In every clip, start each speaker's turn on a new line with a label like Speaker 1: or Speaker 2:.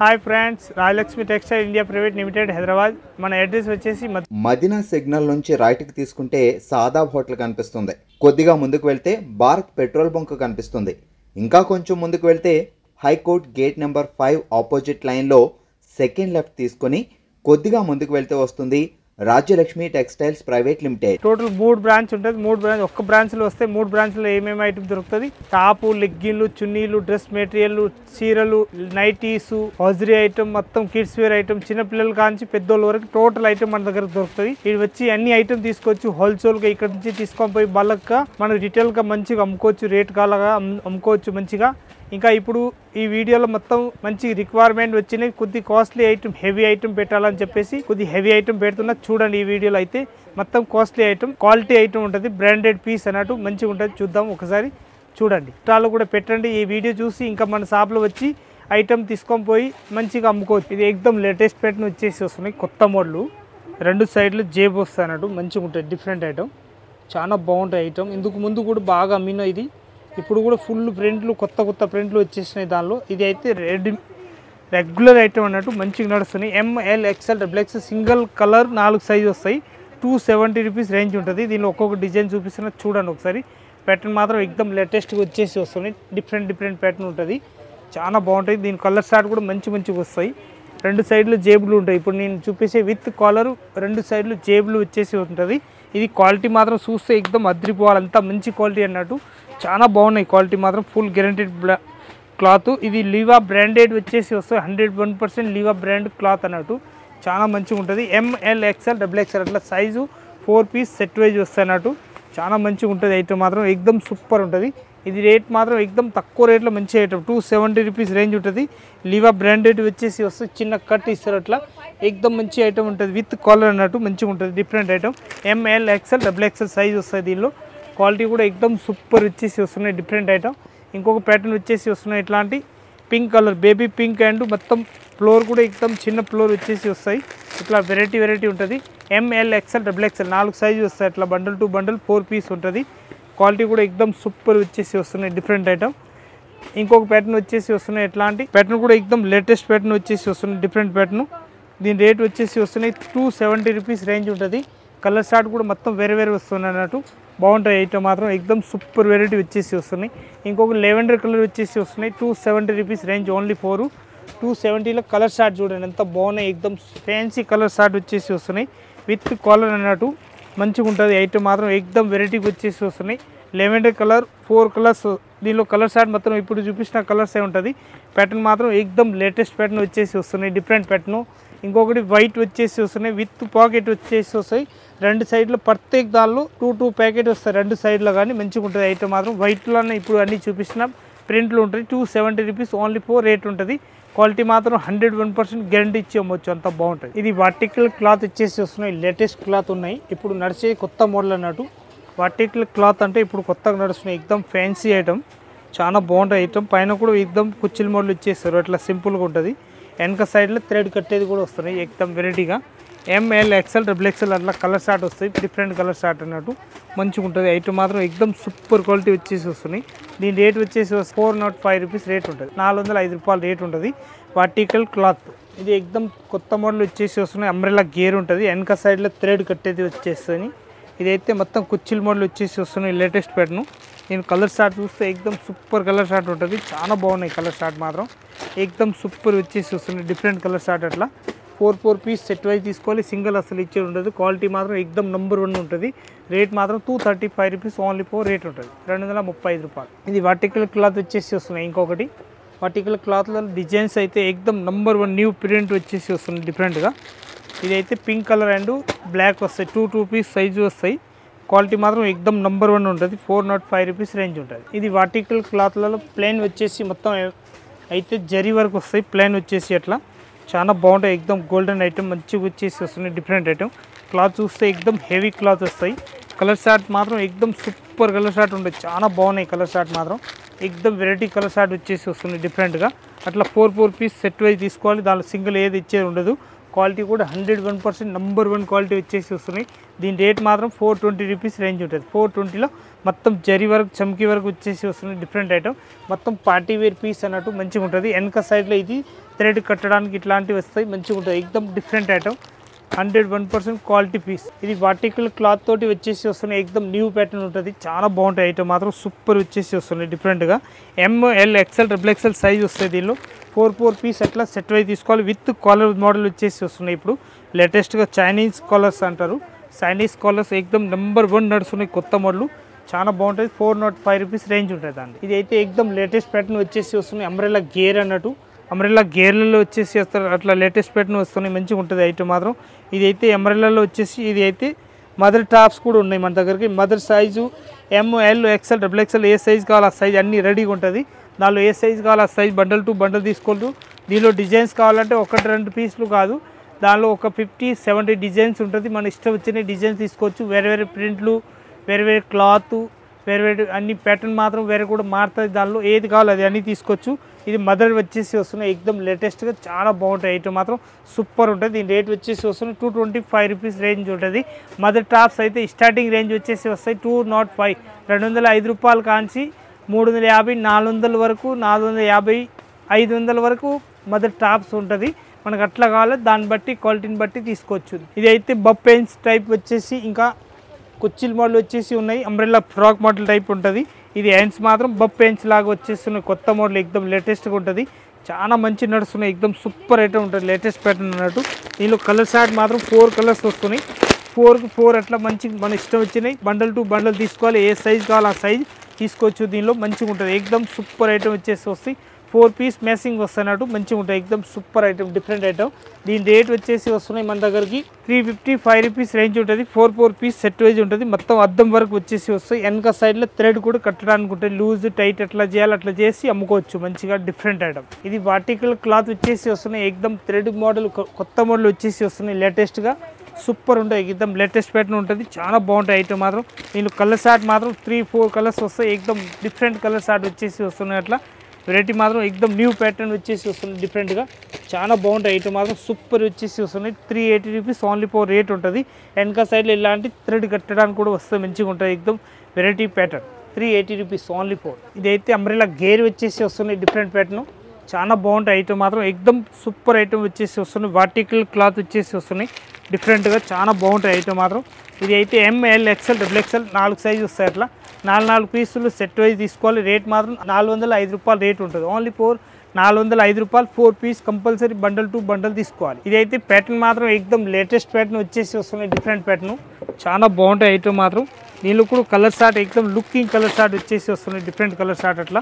Speaker 1: Hi friends, Rayalakshmi textile India private limited Hyderabad. మన address వచ్చేసి
Speaker 2: Madina signal నుంచి రైట్కి తీసుకుంటే సాదాబ్ హోటల్ కనిపిస్తుంది. కొద్దిగా ముందుకు వెళ్తే భారత్ పెట్రోల్ బంక్ కనిపిస్తుంది. ఇంకా కొంచెం ముందుకు వెళ్తే హైకోర్ట్ గేట్ నెంబర్ 5 ఆపోజిట్ లైన్లో సెకండ్ లెఫ్ట్ తీసుకొని కొద్దిగా ముందుకు వెళ్తే వస్తుంది Rajyalakshmi textiles private limited.
Speaker 1: Total 3 branch ఉంటుంది. 3 బ్రాంచ్ ఒక్క బ్రాంచ్లో వస్తే 3 బ్రాంచ్లో ఏమేమి ఐటమ్ దొరుకుతుంది. టాపు, లెగ్గిన్లు, చున్నీలు, డ్రెస్ మెటీరియల్, చీరలు, నైటీస్, హౌజరీ ఐటమ్, మొత్తం కిడ్స్ వేర్ ఐటమ్, చిన్నపిల్లల కాంచి పెద్దోళ్ళ వరకు టోటల్ ఐటమ్ మన దగ్గర దొరుకుతుంది. ఇది వచ్చి అన్ని ఐటమ్ తీసుకోవచ్చు. హోల్సేల్గా ఇక్కడ నుంచి తీసుకొని పోయి బల్క్గా మనకు రిటైల్గా మంచిగా అమ్ముకోవచ్చు. రేట్ కాలగా అమ్ముకోవచ్చు మంచిగా. ఇంకా ఇప్పుడు ఈ వీడియోలో మొత్తం మంచి రిక్వైర్మెంట్ వచ్చినాయి. కొద్ది కాస్ట్లీ ఐటమ్, హెవీ ఐటమ్ పెట్టాలని చెప్పేసి కొద్ది హెవీ ఐటమ్ పెడుతున్నా. చూడండి ఈ వీడియోలో అయితే మొత్తం కాస్ట్లీ ఐటమ్, క్వాలిటీ ఐటమ్ ఉంటుంది. బ్రాండెడ్ పీస్ అన్నట్టు మంచిగా ఉంటుంది. చూద్దాం ఒకసారి, చూడండి. స్టాల్లో కూడా పెట్టండి. ఈ వీడియో చూసి ఇంకా మన షాప్లో వచ్చి ఐటమ్ తీసుకొని పోయి మంచిగా అమ్ముకోవచ్చు. ఇది ఎక్దమ్ లేటెస్ట్ ప్యాటర్న్ వచ్చేసి వస్తున్నాయి. కొత్త మోడల్, 2 సైడ్లు జేబు వస్తాయి అన్నట్టు మంచిగా ఉంటుంది. డిఫరెంట్ ఐటమ్, చాలా బాగుంటాయి ఐటమ్. ఇందుకు ముందు కూడా బాగా అమ్మిన ఇది. ఇప్పుడు కూడా ఫుల్ ప్రింట్లు, కొత్త ప్రింట్లు వచ్చేసినాయి దానిలో. ఇది అయితే రెగ్యులర్ ఐటమ్ అన్నట్టు మంచిగా నడుస్తున్నాయి. ML, XL, XXL single colour 4 size వస్తాయి. 270 రూపీస్ రేంజ్ ఉంటుంది. దీనిలో ఒక్కొక్క డిజైన్ చూపిస్తున్నా చూడండి ఒకసారి. ప్యాటర్న్ మాత్రం ఎక్దమ్ లేటెస్ట్గా వచ్చేసి వస్తున్నాయి. డిఫరెంట్ ప్యాటర్న్ ఉంటుంది. చాలా బాగుంటాయి. దీని కలర్ స్టార్ట్ కూడా మంచిగా వస్తాయి. 2 సైడ్లు జేబులు ఉంటాయి. ఇప్పుడు నేను చూపించే విత్ కాలర్ 2 సైడ్లు జేబులు వచ్చేసి ఉంటుంది. ఇది క్వాలిటీ మాత్రం చూస్తే ఎక్దమ్ అద్రిపోవాలి. అంతా మంచి క్వాలిటీ అన్నట్టు. చాలా బాగున్నాయి క్వాలిటీ మాత్రం. Full guaranteed cloth. ఇది లీవా బ్రాండెడ్ వచ్చేసి వస్తాయి. 101% లీవా బ్రాండ్ క్లాత్ అన్నట్టు. చాలా మంచిగా ఉంటుంది. ML, XL, XXL అట్లా సైజు 4 పీస్ సెట్ వైజ్ వస్తాయి అన్నట్టు. చాలా మంచిగా ఉంటుంది ఐటమ్ మాత్రం. ఎక్దమ్ సూపర్ ఉంటుంది. ఇది రేట్ మాత్రం ఎక్దమ్ తక్కువ రేట్లో మంచి ఐటమ్. 270 రూపీస్ రేంజ్ ఉంటుంది. లీవా బ్రాండెడ్ వచ్చేసి వస్తుంది. చిన్న కట్ ఇస్తారు అట్లా. ఎక్దమ్ మంచి ఐటమ్ ఉంటుంది. విత్ కాలర్ అన్నట్టు మంచిగా ఉంటుంది. Different item. ML, XL, XXL size వస్తాయి. దీనిలో క్వాలిటీ కూడా ఎక్దమ్ సూపర్ వచ్చేసి వస్తున్నాయి. Different item. ఇంకొక ప్యాటర్న్ వచ్చేసి వస్తున్నాయి. ఇట్లాంటి pink colour, baby pink and మొత్తం ఫ్లోర్ కూడా ఎక్దమ్ చిన్న ఫ్లోర్ వచ్చేసి వస్తాయి. ఇట్లా వెరైటీ ఉంటుంది. ML, XL, XXL 4 సైజు వస్తాయి. అట్లా బండల్ టు బండల్ 4 పీస్ ఉంటుంది. క్వాలిటీ కూడా ఎక్దమ్ సూపర్ వచ్చేసి వస్తున్నాయి. Different item. ఇంకొక ప్యాటర్న్ వచ్చేసి వస్తున్నాయి. ఇట్లాంటి ప్యాటర్న్ కూడా ఎక్దమ్ లేటెస్ట్ ప్యాటర్న్ వచ్చేసి వస్తున్నాయి. Different pattern. దీని రేట్ వచ్చేసి వస్తున్నాయి 270 రూపీస్ రేంజ్ ఉంటుంది. కలర్ స్టార్ట్ కూడా మొత్తం వేరే వస్తున్నాయి అన్నట్టు. బాగుంటాయి ఐటమ్ మాత్రం. ఎక్దమ్ సూపర్ వెరైటీ వచ్చేసి వస్తున్నాయి. ఇంకొక లెవెండర్ కలర్ వచ్చేసి వస్తున్నాయి. 270 రూపీస్ రేంజ్ ఓన్లీ 4. 270లో కలర్ స్టార్ట్ చూడండి ఎంత బాగున్నాయి. ఎక్దమ్ ఫ్యాన్సీ కలర్ స్టార్ట్ వచ్చేసి వస్తున్నాయి. విత్ కాలర్ అన్నట్టు మంచిగా ఉంటుంది ఐటమ్ మాత్రం. ఎక్దమ్ వెరైటీకి వచ్చేసి వస్తున్నాయి. Lavender colour 4 colours. దీనిలో కలర్ స్టార్ట్ మొత్తం ఇప్పుడు చూపించిన కలర్సే ఉంటుంది. ప్యాటర్న్ మాత్రం ఎక్దమ్ లేటెస్ట్ ప్యాటర్న్ వచ్చేసి వస్తున్నాయి. Different pattern. ఇంకొకటి వైట్ వచ్చేసి వస్తున్నాయి. విత్ పాకెట్ వచ్చేసి వస్తాయి. 2 సైడ్లో ప్రత్యేక దానిలో 2 ప్యాకెట్ వస్తాయి 2 సైడ్లో. కానీ మంచిగా ఉంటుంది ఐటమ్ మాత్రం. వైట్లోనే ఇప్పుడు అన్నీ చూపిస్తున్న ప్రింట్లు ఉంటుంది. 270 రూపీస్ ఓన్లీ 4 రేట్ ఉంటుంది. క్వాలిటీ మాత్రం 101% గ్యారంటీ ఇచ్చి అమ్మవచ్చు. అంత బాగుంటుంది. ఇది వర్టికల్ క్లాత్ వచ్చేసి వస్తున్నాయి. లేటెస్ట్ క్లాత్ ఉన్నాయి. ఇప్పుడు నడిచే కొత్త మోడల్ అన్నట్టు. వర్టికల్ క్లాత్ అంటే ఇప్పుడు కొత్తగా నడుస్తున్నాయి. ఎక్దమ్ ఫ్యాన్సీ ఐటమ్. చాలా బాగుంటుంది ఐటమ్. పైన కూడా ఎక్దమ్ కుచ్చిల్ మోడల్ ఇచ్చేస్తారు. అట్లా సింపుల్గా ఉంటుంది. వెనక సైడ్లో థ్రెడ్ కట్టేది కూడా వస్తున్నాయి. ఎక్దమ్ వెరైటీగా. ML, XL, XXL అట్లా కలర్ స్టార్ట్ వస్తాయి. డిఫరెంట్ కలర్ స్టార్ట్ అన్నట్టు మంచిగా ఉంటుంది ఐటమ్ మాత్రం. ఎక్దమ్ సూపర్ క్వాలిటీ వచ్చేసి వస్తున్నాయి. దీని రేట్ వచ్చేసి 405 రూపీస్ రేట్ ఉంటుంది. 405 రూపాయలు రేట్ ఉంటుంది. Vertical cloth. ఇది ఎక్దమ్ కొత్త మోడల్ వచ్చేసి వస్తున్నాయి. అంబ్రెల్లా గేర్ ఉంటుంది. వెనక సైడ్లో థ్రెడ్ కట్టేది వచ్చేస్తుంది. ఇదైతే మొత్తం కుచ్చిల్ మోడల్ వచ్చేసి వస్తున్నాయి. Latest pattern. నేను కలర్ స్టార్ట్ చూస్తే ఎక్దమ్ సూపర్ కలర్ స్టార్ట్ ఉంటుంది. చాలా బాగున్నాయి కలర్ స్టార్ట్ మాత్రం. ఎక్దమ్ సూపర్ వచ్చేసి వస్తున్నాయి. Different colour start. అట్లా 4 పీస్ సెట్ వైజ్ తీసుకోవాలి. సింగిల్ అసలు ఇచ్చే ఉండదు. క్వాలిటీ మాత్రం ఎక్దమ్ నంబర్ 1 ఉంటుంది. రేట్ మాత్రం 235 రూపీస్ ఓన్లీ 4 రేట్ ఉంటుంది. 235 రూపాయలు. ఇది వర్టికల్ క్లాత్ వచ్చేసి వస్తున్నాయి. ఇంకొకటి వర్టికల్ క్లాత్లో డిజైన్స్ అయితే ఎక్దమ్ నంబర్ 1 న్యూ ప్రింట్ వచ్చేసి వస్తుంది డిఫరెంట్గా. ఇదైతే పింక్ కలర్ అండ్ బ్లాక్ వస్తాయి. 2 పీస్ సైజు వస్తాయి. క్వాలిటీ మాత్రం ఎక్దమ్ నంబర్ 1 ఉంటుంది. 405 రూపీస్ రేంజ్ ఉంటుంది. ఇది వర్టికల్ క్లాత్లలో ప్లెయిన్ వచ్చేసి మొత్తం అయితే జరీ వరకు వస్తాయి. ప్లెయిన్ వచ్చేసి అట్లా చాలా బాగుంటాయి. ఎక్దమ్ గోల్డెన్ ఐటమ్ మంచిగా వచ్చేసి వస్తున్నాయి. Different item. క్లాత్ చూస్తే ఎక్దమ్ హెవీ క్లాత్ వస్తాయి. కలర్ షార్ట్ మాత్రం ఎక్దమ్ సూపర్ కలర్ షార్ట్ ఉంటుంది. చాలా బాగున్నాయి కలర్ షార్ట్ మాత్రం. ఎక్దమ్ వెరైటీ కలర్ షార్ట్ వచ్చేసి వస్తుంది డిఫరెంట్గా. అట్లా 4 పీస్ సెట్ వైజ్ తీసుకోవాలి. దానిలో సింగిల్ ఏది ఇచ్చేది ఉండదు. క్వాలిటీ కూడా 101% నంబర్ 1 క్వాలిటీ వచ్చేసి వస్తున్నాయి. దీని రేట్ మాత్రం 420 రూపీస్ రేంజ్ ఉంటుంది. 420లో మొత్తం జరీ వరకు చమ్కీ వరకు వచ్చేసి వస్తుంది. డిఫరెంట్ ఐటమ్ మొత్తం పార్టీ వేర్ పీస్ అన్నట్టు మంచిగా ఉంటుంది. వెనక సైడ్లో ఇది థ్రెడ్ కట్టడానికి ఇట్లాంటివి వస్తాయి, మంచిగా ఉంటుంది. ఎక్దమ్ డిఫరెంట్ ఐటమ్, 101% క్వాలిటీ పీస్. ఇది వర్టికల్ క్లాత్ తోటి వచ్చేసి వస్తున్నాయి, ఎక్దమ్ న్యూ ప్యాటర్న్ ఉంటుంది. చాలా బాగుంటాయి ఐటమ్ మాత్రం, సూపర్ వచ్చేసి వస్తున్నాయి డిఫరెంట్గా. ML XL XXL సైజ్ వస్తాయి. దీనిలో 4 పీస్ అట్లా సెట్ అయి తీసుకోవాలి. విత్ కాలర్ మోడల్ వచ్చేసి వస్తున్నాయి. ఇప్పుడు లేటెస్ట్గా చైనీస్ కాలర్స్ అంటారు, చైనీస్ కాలర్స్ ఎక్దమ్ నెంబర్ 1 నడుస్తున్నాయి కొత్త మోడల్. చాలా బాగుంటుంది. 405 రూపీస్ రేంజ్ ఉంటుంది దాన్ని. ఇది అయితే ఎక్దమ్ లేటెస్ట్ ప్యాటర్న్ వచ్చేసి వస్తున్నాయి. అంబ్రెల్లా గేర్ అన్నట్టు, అంబ్రెల్లా గేర్లలో వచ్చేసి వస్తారు అట్లా లేటెస్ట్ ప్యాటర్న్ వస్తున్నాయి, మంచిగా ఉంటుంది ఐటమ్ మాత్రం. ఇది అయితే అంబ్రెల్లాలో వచ్చేసి ఇది అయితే మదర్ టాప్స్ కూడా ఉన్నాయి మన దగ్గరికి. Mother size ML XL XXL ఏ సైజ్ కావాలి ఆ సైజ్ అన్నీ రెడీగా ఉంటుంది. దానిలో ఏ సైజ్ కావాలి ఆ సైజ్ బండల్ టు బండల్ తీసుకోవచ్చు. దీనిలో డిజైన్స్ కావాలంటే 1-2 పీసులు కాదు, దానిలో ఒక 50-70 డిజైన్స్ ఉంటుంది. మన ఇష్టం వచ్చిన డిజైన్స్ తీసుకోవచ్చు. వేరే వేరే ప్రింట్లు, వేరే వేరే క్లాత్, వేరే వేరే అన్ని ప్యాటర్న్ మాత్రం వేరే కూడా మారుతుంది. దానిలో ఏది కావాలో అది అన్నీ తీసుకోవచ్చు. ఇది మదర్ వచ్చేసి వస్తున్నాయి, ఎక్దమ్ లేటెస్ట్గా చాలా బాగుంటాయి ఐటమ్ మాత్రం, సూపర్ ఉంటుంది. దీని రేట్ వచ్చేసి వస్తున్నాయి 225 రూపీస్ రేంజ్ ఉంటుంది. మదర్ టాప్స్ అయితే స్టార్టింగ్ రేంజ్ వచ్చేసి వస్తాయి 205, 205 రూపాయలు కాంచి 350, 400 వరకు, 450, 500 వరకు మదర్ టాప్స్ ఉంటుంది. మనకు అట్లా కావాలి, దాన్ని బట్టి క్వాలిటీని బట్టి తీసుకోవచ్చు. ఇది అయితే బఫ్ పెయిన్స్ టైప్ వచ్చేసి ఇంకా కుచ్చిల్ మోడల్ వచ్చేసి ఉన్నాయి. అంబ్రెల్లా ఫ్రాక్ మోడల్ టైప్ ఉంటుంది. ఇది హ్యాండ్స్ మాత్రం బఫ్ పెయిన్స్ లాగా వచ్చేస్తున్నాయి, కొత్త మోడల్ ఎక్దమ్ లేటెస్ట్గా ఉంటుంది. చాలా మంచి నడుస్తున్నాయి, ఎక్దమ్ సూపర్ ఐటమ్ ఉంటుంది, లేటెస్ట్ ప్యాటర్న్ అన్నట్టు. దీనిలో కలర్ షార్ట్ మాత్రం 4 కలర్స్ వస్తున్నాయి. 4కి 4 అట్లా మంచి మన ఇష్టం వచ్చినాయి. బండల్ టు బండల్ తీసుకోవాలి, ఏ సైజ్ కావాలి ఆ సైజ్ తీసుకోవచ్చు. దీనిలో మంచిగా ఉంటుంది, ఎక్దమ్ సూపర్ ఐటమ్ వచ్చేసి వస్తాయి. 4 పీస్ మ్యాచింగ్ వస్తున్నట్టు మంచిగా ఉంటాయి, ఎక్దమ్ సూపర్ ఐటమ్, డిఫరెంట్ ఐటమ్. దీని రేట్ వచ్చేసి వస్తున్నాయి మన దగ్గరికి 355 రూపీస్ రేంజ్ ఉంటుంది. 4 పీస్ సెట్ వైజ్ ఉంటుంది. మొత్తం అద్దం వరకు వచ్చేసి వస్తాయి. వెనక సైడ్లో థ్రెడ్ కూడా కట్టడానికి ఉంటుంది. లూజ్ టైట్ ఎట్లా చేయాలి అట్లా చేసి అమ్ముకోవచ్చు, మంచిగా డిఫరెంట్ ఐటమ్. ఇది వర్టికల్ క్లాత్ వచ్చేసి వస్తున్నాయి, ఎక్దమ్ థ్రెడ్ మోడల్ కొత్త మోడల్ వచ్చేసి వస్తున్నాయి లేటెస్ట్గా, సూపర్ ఉంటుంది, ఎక్దమ్ లేటెస్ట్ ప్యాటర్న్ ఉంటుంది. చాలా బాగుంటాయి ఐటమ్ మాత్రం. దీనిలో కలర్ షార్ట్ మాత్రం 3-4 కలర్స్ వస్తాయి, ఎక్దమ్ డిఫరెంట్ కలర్ షార్ట్ వచ్చేసి వస్తున్నాయి. అట్లా వెరైటీ మాత్రం ఎక్దమ్ న్యూ ప్యాటర్న్ వచ్చేసి వస్తుంది డిఫరెంట్గా, చాలా బాగుంటాయి ఐటమ్ మాత్రం, సూపర్ వచ్చేసి వస్తున్నాయి. 380 రూపీస్ ఓన్లీ 4 రేట్ ఉంటుంది. వెనక సైడ్లో ఇలాంటి థ్రెడ్ కట్టడానికి కూడా వస్తుంది, మంచిగా ఉంటుంది, ఎక్దమ్ వెరైటీ ప్యాటర్న్. 380 rupees only 4. ఇదైతే అంబ్రెల్లా గేర్ వచ్చేసి వస్తున్నాయి, డిఫరెంట్ ప్యాటర్న్, చాలా బాగుంటాయి ఐటమ్ మాత్రం, ఎక్దమ్ సూపర్ ఐటమ్ వచ్చేసి వస్తున్నాయి. వర్టికల్ క్లాత్ వచ్చేసి వస్తున్నాయి డిఫరెంట్గా, చాలా బాగుంటాయి ఐటమ్ మాత్రం. ఇది అయితే ML XL XXL 4 సైజు వస్తాయి. అట్లా 4 పీసులు సెట్ వైజ్ తీసుకోవాలి. రేట్ మాత్రం 405 రూపాయలు రేట్ ఉంటుంది, ఓన్లీ 405 రూపాయలు. 4 piece compulsory bundle to bundle తీసుకోవాలి. ఇదైతే ప్యాటర్న్ మాత్రం ఎక్దమ్ లేటెస్ట్ ప్యాటర్న్ వచ్చేసి వస్తున్నాయి, డిఫరెంట్ ప్యాటర్న్, చాలా బాగుంటాయి ఐటమ్ మాత్రం. దీనిలో కూడా కలర్ షార్ట్ ఎక్దమ్ లుకింగ్ కలర్ షార్ట్ వచ్చేసి వస్తున్నాయి, డిఫరెంట్ కలర్ షార్ట్. అట్లా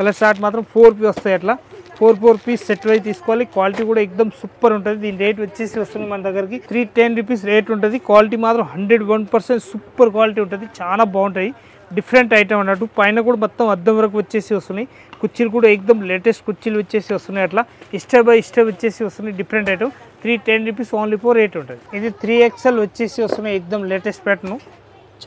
Speaker 1: కలర్ షార్ట్ మాత్రం 4 పీస్ వస్తాయి. అట్లా 4 పీస్ సెట్ వైజ్ తీసుకోవాలి. క్వాలిటీ కూడా ఎక్దమ్ సూపర్ ఉంటుంది. దీని రేట్ వచ్చేసి వస్తుంది మన దగ్గరికి 310 రూపీస్ రేట్ ఉంటుంది. క్వాలిటీ మాత్రం 101% సూపర్ క్వాలిటీ ఉంటుంది, చాలా బాగుంటాయి, డిఫరెంట్ ఐటమ్ అన్నట్టు. పైన కూడా మొత్తం అద్దం వరకు వచ్చేసి వస్తున్నాయి. కుర్చీలు కూడా ఎక్దమ్ లేటెస్ట్ కుర్చీలు వచ్చేసి వస్తున్నాయి. అట్లా స్టెప్ బై స్టెప్ వచ్చేసి వస్తున్నాయి, different item. 310 rupees only 4 rate ఉంటుంది. ఇది 3XL వచ్చేసి వస్తున్నాయి, ఎక్దమ్ లేటెస్ట్ ప్యాటర్న్,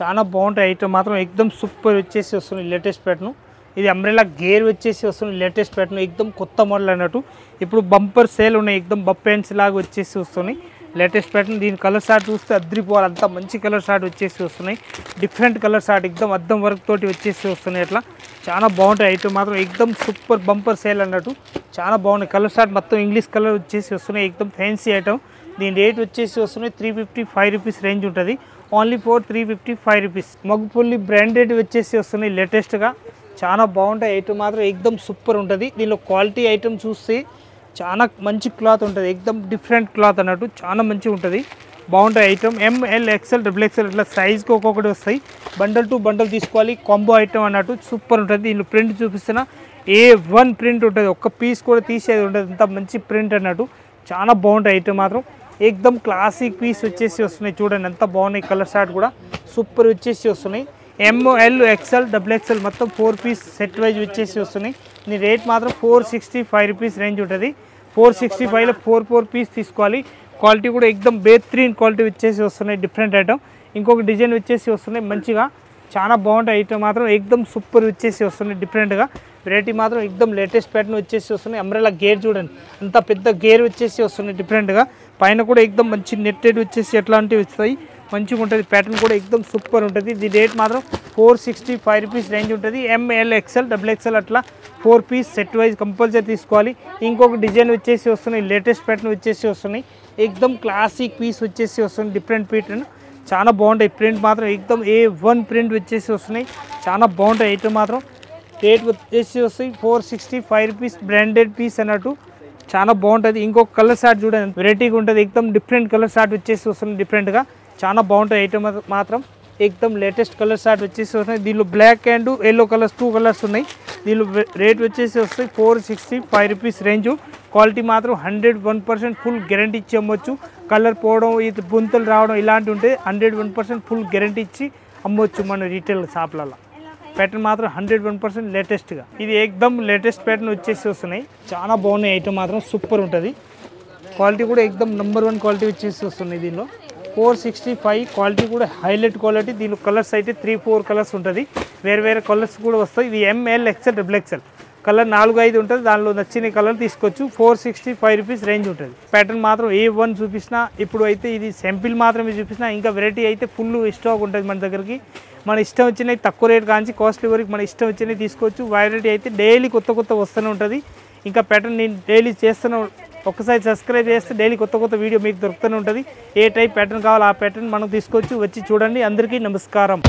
Speaker 1: చాలా బాగుంటాయి ఐటమ్ మాత్రం, ఎక్దమ్ సూపర్ వచ్చేసి వస్తున్నాయి, లేటెస్ట్ ప్యాటర్న్. ఇది అంబ్రెల్లా గేర్ వచ్చేసి వస్తుంది, లేటెస్ట్ ప్యాటర్న్, ఎక్దమ్ కొత్త మోడల్ అన్నట్టు. ఇప్పుడు బంపర్ సేల్ ఉన్నాయి, ఎక్దమ్ బఫ్ పెన్స్ లాగా వచ్చేసి వస్తున్నాయి, లేటెస్ట్ ప్యాటర్న్. దీని కలర్ షార్ట్ చూస్తే అద్రిపోవాలి, అంతా మంచి కలర్ షార్ట్ వచ్చేసి వస్తున్నాయి, డిఫరెంట్ కలర్ షార్ట్, ఎక్దమ్ అద్దం వర్క్ తోటి వచ్చేసి వస్తున్నాయి. అట్లా చాలా బాగుంటాయి ఐటమ్ మాత్రం, ఎక్దమ్ సూపర్ బంపర్ సేల్ అన్నట్టు, చాలా బాగున్నాయి. కలర్ షార్ట్ మొత్తం ఇంగ్లీష్ కలర్ వచ్చేసి వస్తున్నాయి, ఎక్దమ్ ఫ్యాన్సీ ఐటమ్. దీని రేట్ వచ్చేసి వస్తున్నాయి 355 రూపీస్ రేంజ్ ఉంటుంది, ఓన్లీ 355 రూపీస్. మగ్గుపల్లి బ్రాండెడ్ వచ్చేసి వస్తున్నాయి లేటెస్ట్గా, చాలా బాగుంటాయి ఐటమ్ మాత్రం, ఎక్దమ్ సూపర్ ఉంటుంది. దీనిలో క్వాలిటీ ఐటమ్ చూస్తే చాలా మంచి క్లాత్ ఉంటుంది, ఎక్దమ్ డిఫరెంట్ క్లాత్ అన్నట్టు, చాలా మంచిగా ఉంటుంది, బాగుంటాయి ఐటమ్. ML XL XXL ఇట్లా సైజ్కి ఒక్కొక్కటి వస్తాయి. బండల్ టు బండల్ తీసుకోవాలి, కాంబో ఐటమ్ అన్నట్టు, సూపర్ ఉంటుంది. దీనిలో ప్రింట్ చూపిస్తున్నా A1 ప్రింట్ ఉంటుంది, ఒక్క పీస్ కూడా తీసేది ఉంటుంది, అంత మంచి ప్రింట్ అన్నట్టు, చాలా బాగుంటాయి ఐటమ్ మాత్రం, ఎక్దమ్ క్లాసిక్ పీస్ వచ్చేసి వస్తున్నాయి. చూడండి ఎంత బాగున్నాయి, కలర్ షార్ట్ కూడా సూపర్ వచ్చేసి వస్తున్నాయి. ML XL XXL మొత్తం 4 పీస్ సెట్ వైజ్ వచ్చేసి వస్తున్నాయి. దీని రేట్ మాత్రం 465 రూపీస్ రేంజ్ ఉంటుంది. 465లో 4 పీస్ తీసుకోవాలి. క్వాలిటీ కూడా ఎక్దమ్ బేహ్తరీన్ క్వాలిటీ వచ్చేసి వస్తున్నాయి, డిఫరెంట్ ఐటమ్. ఇంకొక డిజైన్ వచ్చేసి వస్తున్నాయి మంచిగా, చాలా బాగుంటాయి ఐటమ్ మాత్రం, ఎక్దమ్ సూపర్ వచ్చేసి వస్తున్నాయి డిఫరెంట్గా. వెరైటీ మాత్రం ఎక్దమ్ లేటెస్ట్ ప్యాటర్న్ వచ్చేసి వస్తున్నాయి. అంబ్రెల్లా గేర్ చూడండి, అంత పెద్ద గేర్ వచ్చేసి వస్తున్నాయి డిఫరెంట్గా. పైన కూడా ఎక్దమ్ మంచి నెట్టెడ్ వచ్చేసి ఎట్లాంటివి వస్తాయి, మంచిగా ఉంటుంది. ప్యాటర్న్ కూడా ఎక్దమ్ సూపర్ ఉంటుంది. ఇది రేట్ మాత్రం 465 రూపీస్ రేంజ్ ఉంటుంది. ఎంఎల్ ఎక్స్ఎల్ డబుల్ ఎక్స్ఎల్ అట్లా 4 పీస్ సెట్ వైజ్ కంపల్సరీ తీసుకోవాలి. ఇంకొక డిజైన్ వచ్చేసి వస్తున్నాయి, లేటెస్ట్ ప్యాటర్న్ వచ్చేసి వస్తున్నాయి. ఎక్దమ్ క్లాసిక్ పీస్ వచ్చేసి వస్తుంది, డిఫరెంట్ ప్యాటర్న్ చాలా బాగుంటాయి. ప్రింట్ మాత్రం ఎక్దమ్ A1 ప్రింట్ వచ్చేసి వస్తున్నాయి, చాలా బాగుంటాయి. ఐటమ్ మాత్రం రేట్ వచ్చేసి వస్తాయి 465 రూపీస్ బ్రాండెడ్ పీస్ అన్నట్టు చాలా బాగుంటుంది. ఇంకొక కలర్ షార్ట్ చూడండి, వెరైటీగా ఉంటుంది. ఎక్దమ్ డిఫరెంట్ కలర్ షార్ట్ వచ్చేసి వస్తుంది, డిఫరెంట్గా చాలా బాగుంటుంది. ఐటమ్ మాత్రం ఎక్దమ్ లేటెస్ట్ కలర్ షార్ట్ వచ్చేసి వస్తున్నాయి. దీనిలో black and yellow colours 2 colours ఉన్నాయి. దీనిలో రేట్ వచ్చేసి వస్తాయి 465 రూపీస్ రేంజ్. క్వాలిటీ మాత్రం 101% ఫుల్ గ్యారంటీ ఇచ్చి అమ్మొచ్చు. కలర్ పోవడం, ఇది బుంతలు రావడం ఇలాంటివి ఉంటే 101% ఫుల్ గ్యారంటీ ఇచ్చి అమ్మొచ్చు మన రీటైల్ షాప్లలో. ప్యాటర్న్ మాత్రం 101% లేటెస్ట్గా, ఇది ఎక్దమ్ లేటెస్ట్ ప్యాటర్న్ వచ్చేసి వస్తున్నాయి. చాలా బాగున్నాయి. ఐటమ్ మాత్రం సూపర్ ఉంటుంది. క్వాలిటీ కూడా ఎక్దమ్ నెంబర్ 1 క్వాలిటీ వచ్చేసి వస్తున్నాయి. దీనిలో 465 క్వాలిటీ కూడా హైలైట్ క్వాలిటీ. దీనిలో కలర్స్ అయితే 3-4 కలర్స్ ఉంటుంది, వేరే వేరే కలర్స్ కూడా వస్తాయి. ఇది M L XL double XL colour 4-5 ఉంటుంది. దానిలో నచ్చిన కలర్ తీసుకోవచ్చు. 465 రూపీస్ రేంజ్ ఉంటుంది. ప్యాటర్న్ మాత్రం A1 చూపించిన, ఇప్పుడు అయితే ఇది శాంపిల్ మాత్రమే చూపించిన. ఇంకా వెరైటీ అయితే ఫుల్ స్టాక్ ఉంటుంది మన దగ్గరికి. మన ఇష్టం వచ్చినవి తక్కువ రేట్ కాంచి కాస్ట్లీ వరకు మన ఇష్టం వచ్చినవి తీసుకోవచ్చు. వెరైటీ అయితే డైలీ కొత్త కొత్త వస్తూనే ఉంటుంది. ఇంకా ప్యాటర్న్ నేను డైలీ చేస్తూనే, ఒక్కసారి సబ్స్క్రైబ్ చేస్తే డైలీ కొత్త కొత్త వీడియో మీకు దొరుకుతూనే ఉంటుంది. ఏ టైప్ ప్యాటర్న్ కావాలో ఆ ప్యాటర్న్ మనం తీసుకోవచ్చు. వచ్చి చూడండి. అందరికీ నమస్కారం.